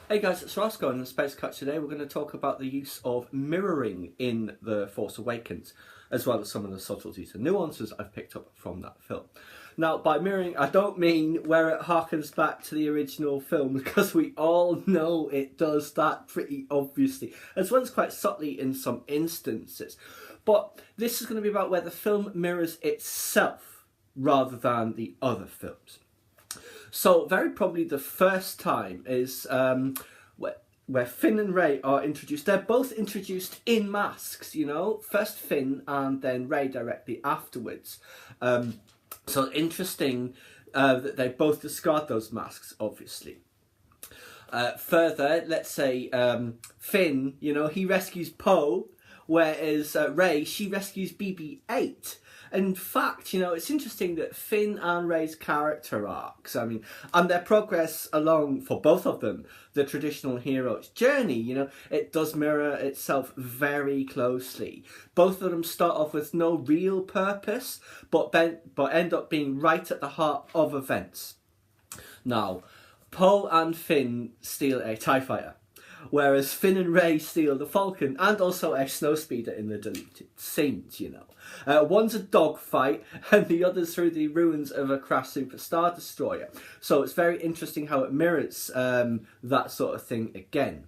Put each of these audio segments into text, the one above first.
Hey guys, it's Roscoe and in Space Cut. Today we're going to talk about the use of mirroring in The Force Awakens, as well as some of the subtleties and nuances I've picked up from that film. Now, by mirroring, I don't mean where it harkens back to the original film, because we all know it does that pretty obviously, as well as quite subtly in some instances. But this is going to be about where the film mirrors itself rather than the other films. So very probably the first time is where Finn and Rey are introduced. They're both introduced in masks, you know, first Finn and then Rey directly afterwards. So interesting that they both discard those masks, obviously. Further, let's say Finn, you know, he rescues Poe, whereas Rey, she rescues BB-8. In fact, you know, it's interesting that Finn and Rey's character arcs, and their progress along, for both of them, the traditional hero's journey, you know, it does mirror itself very closely. Both of them start off with no real purpose, but end up being right at the heart of events. Now, Poe and Finn steal a TIE fighter, whereas Finn and Rey steal the Falcon and also a snowspeeder in the deleted scenes, you know. One's a dogfight and the other's through the ruins of a crashed Super Star Destroyer. So it's very interesting how it mirrors that sort of thing again.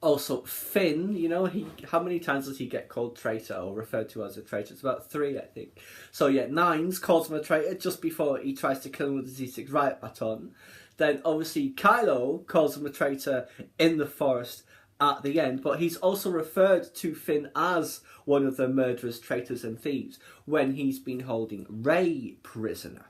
Also, Finn, you know, how many times does he get called traitor or referred to as a traitor? It's about 3, I think. So yeah, Nines calls him a traitor just before he tries to kill him with his Z6 riot baton. Then obviously Kylo calls him a traitor in the forest at the end, but he's also referred to Finn as one of the murderous traitors and thieves when he's been holding Rey prisoner.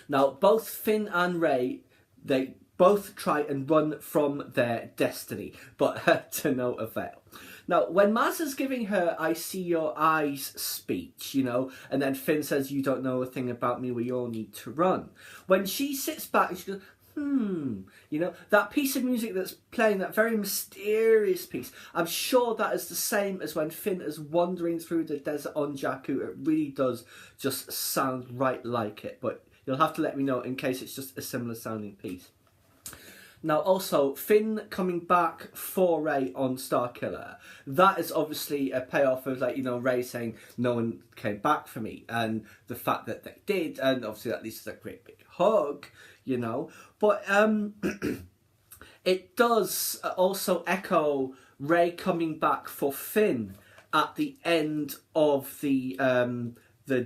Now, both Finn and Rey, they both try and run from their destiny, but to no avail. Now, when Maz is giving her "I see your eyes" speech, you know, and then Finn says, "You don't know a thing about me, we all need to run." When she sits back and she goes, you know, that piece of music that's playing, that very mysterious piece, I'm sure that is the same as when Finn is wandering through the desert on Jakku. It really does just sound right like it, but you'll have to let me know in case it's just a similar sounding piece. Now, also, Finn coming back for Rey on Starkiller, that is obviously a payoff of, like, you know, Rey saying, "No one came back for me," and the fact that they did, and obviously that leads to a great big hug, you know. But it does also echo Rey coming back for Finn at the end of the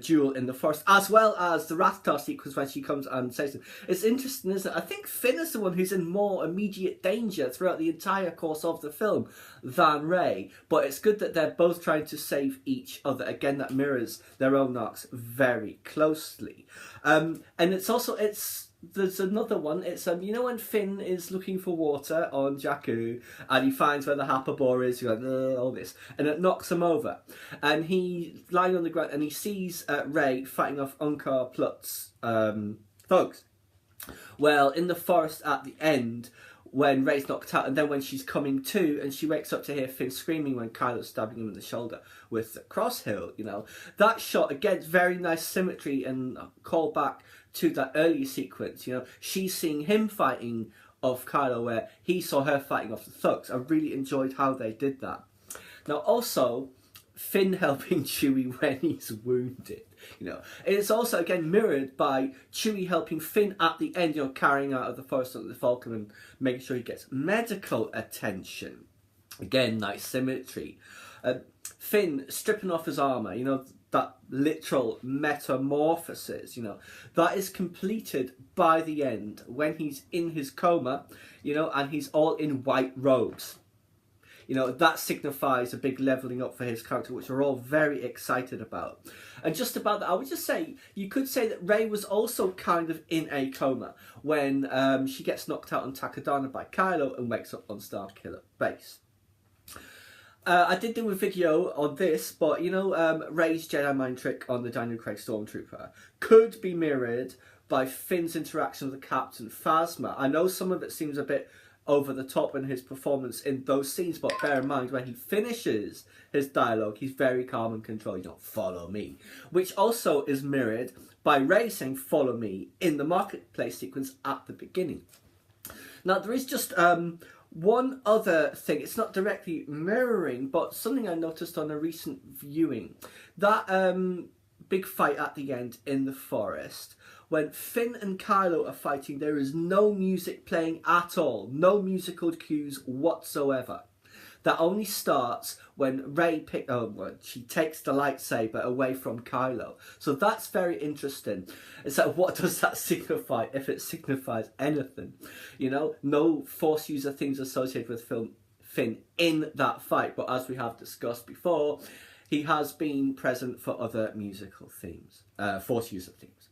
duel in the forest, as well as the Rathtar sequence when she comes and says it. It's interesting, isn't it? I think Finn is the one who's in more immediate danger throughout the entire course of the film than Rey, but it's good that they're both trying to save each other. Again, that mirrors their own arcs very closely. And there's another one. It's you know, when Finn is looking for water on Jakku and he finds where the Hapabor is, you're like, all this, and it knocks him over, and he's lying on the ground and he sees Rey fighting off Unkar Plutt's thugs. Well, in the forest at the end, when Rey's knocked out, and then when she's coming to, and she wakes up to hear Finn screaming when Kylo's stabbing him in the shoulder with the crosshill, you know, that shot, again, very nice symmetry and call back to that earlier sequence, you know, she's seeing him fighting off Kylo where he saw her fighting off the thugs. I really enjoyed how they did that. Now, also, Finn helping Chewie when he's wounded, you know. It's also, again, mirrored by Chewie helping Finn at the end, you know, carrying out of the forest of the Falcon and making sure he gets medical attention. Again, nice symmetry. Finn stripping off his armour, you know, that literal metamorphosis, you know, that is completed by the end when he's in his coma, you know, and he's all in white robes. You know, that signifies a big levelling up for his character, which we're all very excited about. And just about that, I would just say, you could say that Rey was also kind of in a coma when she gets knocked out on Takodana by Kylo and wakes up on Starkiller Base. I did do a video on this, but, you know, Rey's Jedi mind trick on the Daniel Craig Stormtrooper could be mirrored by Finn's interaction with the Captain Phasma. I know some of it seems a bit over the top in his performance in those scenes, but bear in mind, when he finishes his dialogue, he's very calm and controlled. You know, "Follow me," which also is mirrored by Rey saying "follow me" in the marketplace sequence at the beginning. Now, there is just one other thing. It's not directly mirroring, but something I noticed on a recent viewing. That big fight at the end in the forest, when Finn and Kylo are fighting, there is no music playing at all. No musical cues whatsoever. That only starts when Rey she takes the lightsaber away from Kylo. So that's very interesting. So what does that signify, if it signifies anything? You know, no Force user themes associated with Finn in that fight. But as we have discussed before, he has been present for other musical themes, Force user themes.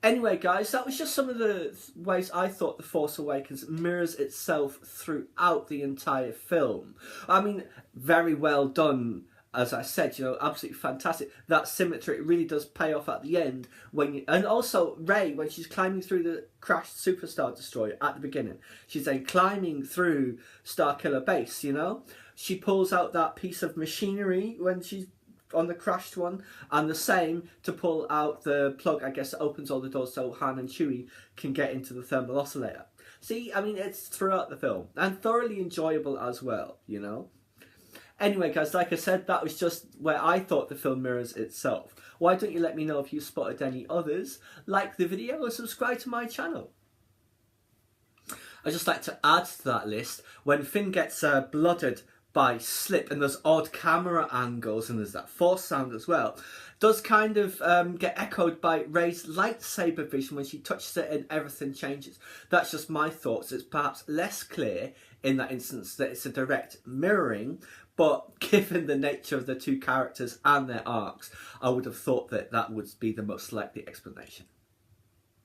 Anyway, guys, that was just some of the ways I thought The Force Awakens mirrors itself throughout the entire film. I mean, very well done, as I said, you know, absolutely fantastic. That symmetry, it really does pay off at the end. And also, Rey, when she's climbing through the crashed Superstar Destroyer at the beginning, she's then climbing through Starkiller Base, you know? She pulls out that piece of machinery when she's on the crashed one, and the same to pull out the plug, I guess, that opens all the doors so Han and Chewie can get into the thermal oscillator. See, I mean, it's throughout the film, and thoroughly enjoyable as well, you know? Anyway, guys, like I said, that was just where I thought the film mirrors itself. Why don't you let me know if you spotted any others? Like the video or subscribe to my channel. I'd just like to add to that list, when Finn gets blooded by Slip, and there's odd camera angles, and there's that Force sound as well, does kind of get echoed by Rey's lightsaber vision when she touches it and everything changes. That's just my thoughts. It's perhaps less clear in that instance that it's a direct mirroring, but given the nature of the two characters and their arcs, I would have thought that that would be the most likely explanation.